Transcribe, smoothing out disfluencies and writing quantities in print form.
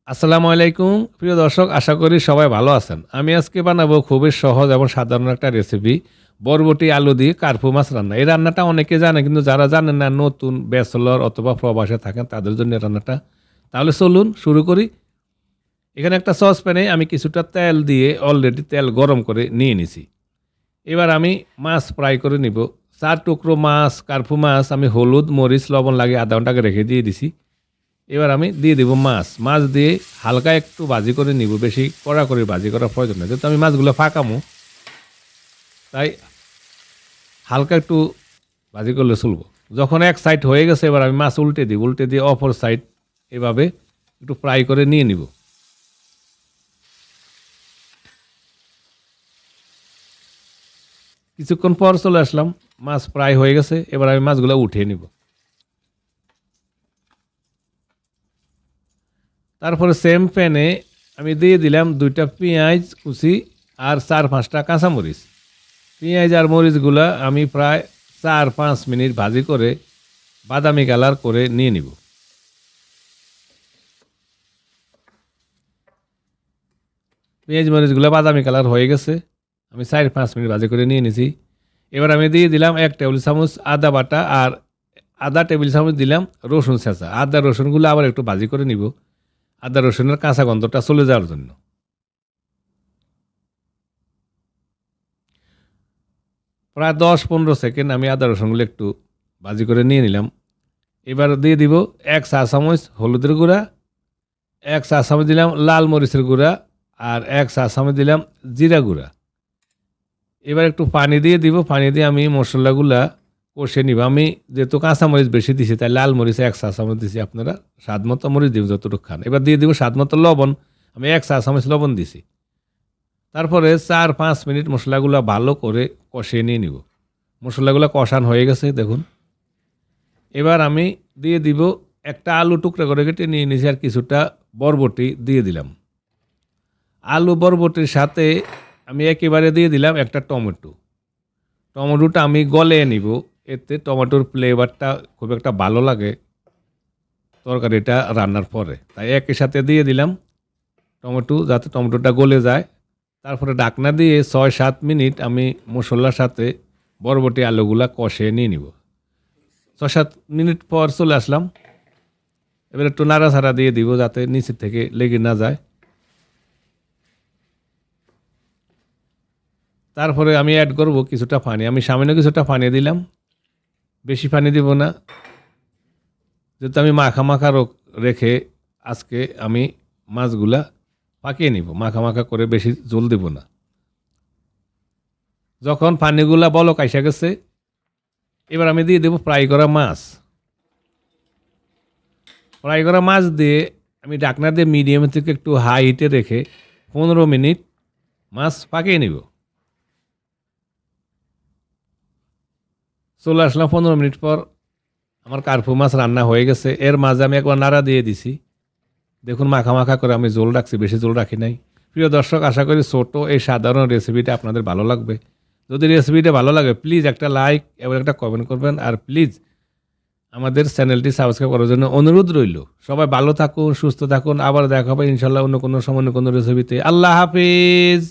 আসসালামু আলাইকুম প্রিয় দর্শক, আশা করি সবাই ভালো আছেন। আমি আজকে বানাবো খুবই সহজ এবং সাধারণ একটা রেসিপি, বরবটি আলু দিয়ে কার্পু মাছ রান্না। এই রান্নাটা অনেকে জানে, কিন্তু যারা জানেন না, নতুন ব্যাচেলর অথবা প্রবাসে থাকেন, তাদের জন্য এই রান্নাটা। তাহলে চলুন শুরু করি। এখানে একটা সসপ্যানে আমি কিছুটা তেল দিয়ে অলরেডি তেল গরম করে নিয়ে নিছি। এবার আমি মাছ ফ্রাই করে নিব। 4 টুকরো মাছ, কার্পু মাছ আমি হলুদ মরিচ লবণ লাগিয়ে আধা ঘন্টা আগে রেখে দিয়ে দিছি। এবার আমি দিয়ে দিব মাছ। মাছ দিয়ে হালকা একটু ভাজি করে নিব, বেশি কড়া করে ভাজি করার প্রয়োজন নেই, যেহেতু আমি মাছগুলো ফাঁকামো, তাই হালকা একটু ভাজি করলে চলবো। যখন এক সাইড হয়ে গেছে, এবার আমি মাছ উল্টে দিব, উল্টে দিয়ে অপর সাইড এভাবে একটু ফ্রাই করে নিয়ে নিব। কিছুক্ষণ পর চলে আসলাম, মাছ ফ্রাই হয়ে গেছে। এবার আমি মাছগুলো উঠিয়ে নিব। তারপরে সেম প্যানে আমি দিয়ে দিলাম 2টা পেঁয়াজ কুচি আর 4-5টা কাঁচামরিচ। পেঁয়াজ আর মরিচগুলা আমি প্রায় 4-5 মিনিট ভাজি করে বাদামি কালার করে নিয়ে নিব। পেঁয়াজ মরিচগুলো বাদামি কালার হয়ে গেছে, আমি 4-5 মিনিট ভাজি করে নিয়ে নিছি। এবার আমি দিয়ে দিলাম 1 টেবিল চামচ আদা বাটা আর আধা টেবিল চামচ দিলাম রসুন ছেঁচা। আদা রসুনগুলো আবার একটু ভাজি করে নিব, আদা রসুনের কাঁচা গন্ধটা চলে যাওয়ার জন্য। প্রায় 10-15 সেকেন্ড আমি আদা রসুনগুলো একটু ভাজি করে নিয়ে নিলাম। এবার দিয়ে দিব 1 চা চামচ হলুদের গুঁড়া, 1 চা চামচ দিলাম লাল মরিচের গুঁড়া আর 1 চা চামচ দিলাম জিরা গুঁড়া। এবার একটু পানি দিয়ে দিব, পানি দিয়ে আমি মশলাগুলা কষে নিব। আমি যেহেতু কাঁচা মরিচ বেশি দিছি, তাই লাল মরিচ 1 চা চামচ দিছি, আপনারা স্বাদ মতো মরিচ দিব যতটুকু খান। এবার দিয়ে দিব স্বাদ মতো লবণ, আমি 1 চা চামচ লবণ দিছি। তারপরে 4-5 মিনিট মশলাগুলো ভালো করে কষিয়ে নিয়ে নিব। মশলাগুলো কষানো হয়ে গেছে দেখুন। এবার আমি দিয়ে দিব একটা আলু টুকরা করে কেটে নিয়ে নিয়েছি আর কিছুটা বরবটি দিয়ে দিলাম। আলু বরবটির সাথে আমি একেবারে দিয়ে দিলাম একটা টমেটো। টমেটোটা আমি গলে নিব, এতে টমেটোর ফ্লেভারটা খুব একটা ভালো লাগে তরকারিটা রান্নার পরে, তাই একই সাথে দিয়ে দিলাম টমেটো, যাতে টমেটোটা গলে যায়। তারপরে ঢাকনা দিয়ে 6-7 মিনিট আমি মশলার সাথে বরবটি আলুগুলা কষিয়ে নিয়ে নিব। 6-7 মিনিট পর চলে আসলাম। এবার একটু নাড়াচাড়া দিয়ে দিব, যাতে নিচের থেকে লেগে না যায়। তারপরে আমি অ্যাড করব কিছুটা পানি। আমি সামান্য কিছুটা পানি দিলাম, বেশি পানি দিব না, যেহেতু আমি মাখা মাখা রেখে আজকে আমি মাছগুলা পাকিয়ে নিব। মাখা মাখা করে বেশি জল দেব না। যখন পানিগুলা বলক আইসা গেছে, এবার আমি দিয়ে দেব ফ্রাই করা মাছ। ফ্রাই করা মাছ দিয়ে আমি ঢাকনা দিয়ে মিডিয়াম থেকে একটু হাই হিটে রেখে 15 মিনিট মাছ পাকিয়ে নিব। চলে আসলাম 15 মিনিট পর, আমার কার্পু মাছ রান্না হয়ে গেছে। এর মাঝে আমি একবার নাড়া দিয়ে দিছি, দেখুন মাখা মাখা করে আমি জল রাখছি, বেশি জল রাখি নাই। প্রিয় দর্শক, আশা করি ছোট এই সাধারণ রেসিপিটা আপনাদের ভালো লাগবে। যদি রেসিপিটা ভালো লাগে, প্লিজ একটা লাইক এবং একটা কমেন্ট করবেন, আর প্লিজ আমাদের চ্যানেলটি সাবস্ক্রাইব করার জন্য অনুরোধ রইল। সবাই ভালো থাকুন, সুস্থ থাকুন, আবার দেখা হবে ইনশাল্লাহ অন্য কোনো সময় অন্য কোনো রেসিপিতে। আল্লাহ হাফিজ।